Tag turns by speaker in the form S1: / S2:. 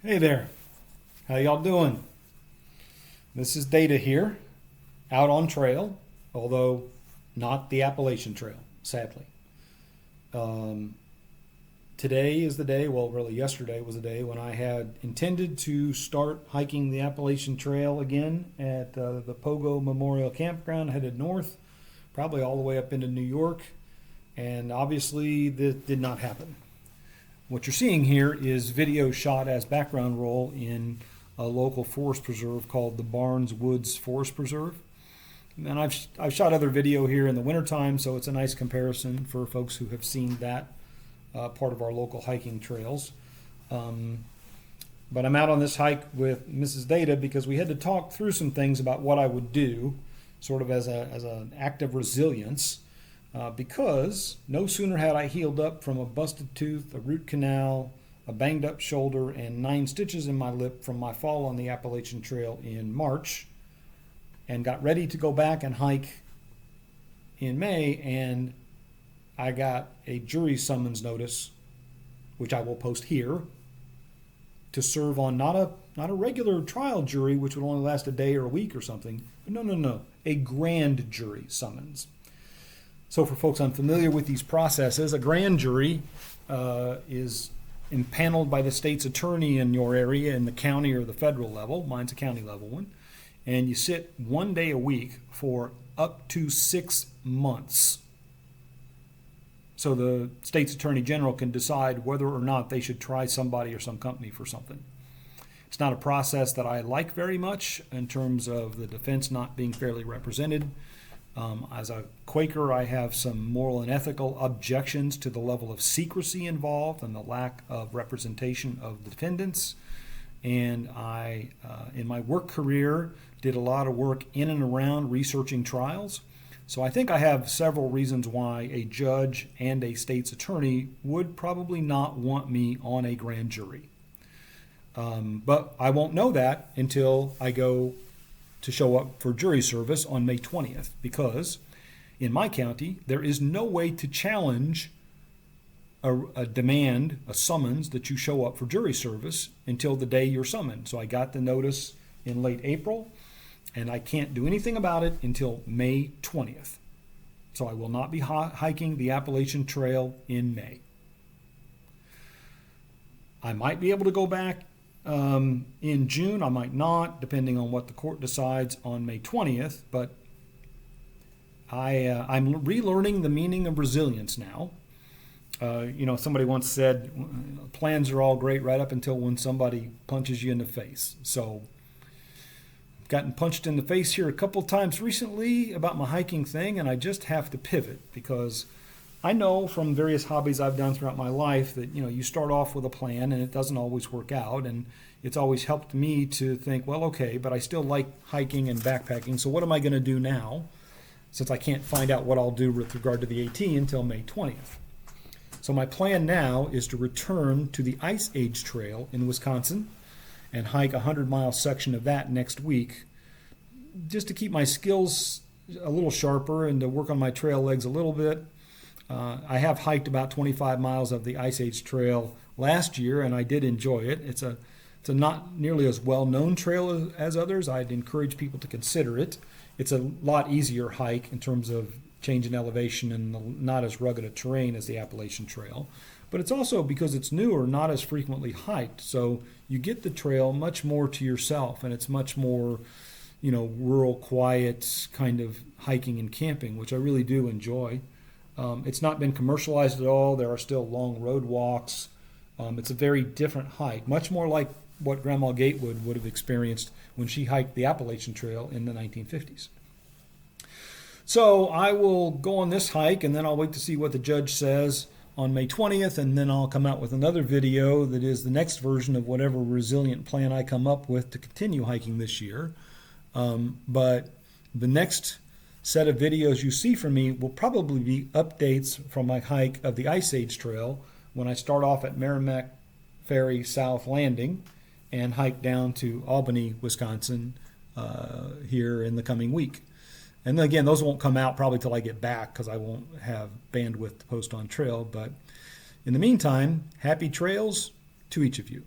S1: Hey there, how y'all doing? This is Data here, out on trail, although not the Appalachian Trail, sadly. Today is the day, well really yesterday was the day when I had intended to start hiking the Appalachian Trail again at the Pogo Memorial Campground, headed north, probably all the way up into New York, and obviously that did not happen. What you're seeing here is video shot as background roll in a local forest preserve called the Barnes Woods Forest Preserve. And I've shot other video here in the wintertime, so it's a nice comparison for folks who have seen that part of our local hiking trails. But I'm out on this hike with Mrs. Data because we had to talk through some things about what I would do, sort of as an act of resilience. Because no sooner had I healed up from a busted tooth, a root canal, a banged up shoulder, and 9 stitches in my lip from my fall on the Appalachian Trail in March, and got ready to go back and hike in May, and I got a jury summons notice, which I will post here, to serve on not a regular trial jury, which would only last a day or a week or something, but no, a grand jury summons. So for folks unfamiliar with these processes, a grand jury is impaneled by the state's attorney in your area in the county or the federal level. Mine's a county level one. And you sit 1 day a week for up to 6 months. So the state's attorney general can decide whether or not they should try somebody or some company for something. It's not a process that I like very much in terms of the defense not being fairly represented. As a Quaker, I have some moral and ethical objections to the level of secrecy involved and the lack of representation of the defendants. And I, in my work career, did a lot of work in and around researching trials. So I think I have several reasons why a judge and a state's attorney would probably not want me on a grand jury. But I won't know that until I go to show up for jury service on May 20th, because in my county, there is no way to challenge a demand, a summons that you show up for jury service until the day you're summoned. So I got the notice in late April, and I can't do anything about it until May 20th. So I will not be hiking the Appalachian Trail in May. I might be able to go back in June. I might not, depending on what the court decides on May 20th, but I'm relearning the meaning of resilience now. Somebody once said, plans are all great right up until when somebody punches you in the face. So I've gotten punched in the face here a couple times recently about my hiking thing, and I just have to pivot because I know from various hobbies I've done throughout my life that, you start off with a plan and it doesn't always work out. And it's always helped me to think, well, okay, but I still like hiking and backpacking. So what am I going to do now, since I can't find out what I'll do with regard to the AT until May 20th? So my plan now is to return to the Ice Age Trail in Wisconsin and hike a 100-mile section of that next week, just to keep my skills a little sharper and to work on my trail legs a little bit. I have hiked about 25 miles of the Ice Age Trail last year, and I did enjoy it. It's a not nearly as well-known trail as others. I'd encourage people to consider it. It's a lot easier hike in terms of change in elevation and not as rugged a terrain as the Appalachian Trail. But it's also, because it's newer, not as frequently hiked. So you get the trail much more to yourself, and it's much more, rural, quiet kind of hiking and camping, which I really do enjoy. It's not been commercialized at all. There are still long road walks. It's a very different hike, much more like what Grandma Gatewood would have experienced when she hiked the Appalachian Trail in the 1950s. So I will go on this hike, and then I'll wait to see what the judge says on May 20th, and then I'll come out with another video that is the next version of whatever resilient plan I come up with to continue hiking this year. But the next set of videos you see from me will probably be updates from my hike of the Ice Age Trail when I start off at Merrimack Ferry South Landing and hike down to Albany, Wisconsin here in the coming week. And then again, those won't come out probably till I get back because I won't have bandwidth to post on trail. But in the meantime, happy trails to each of you.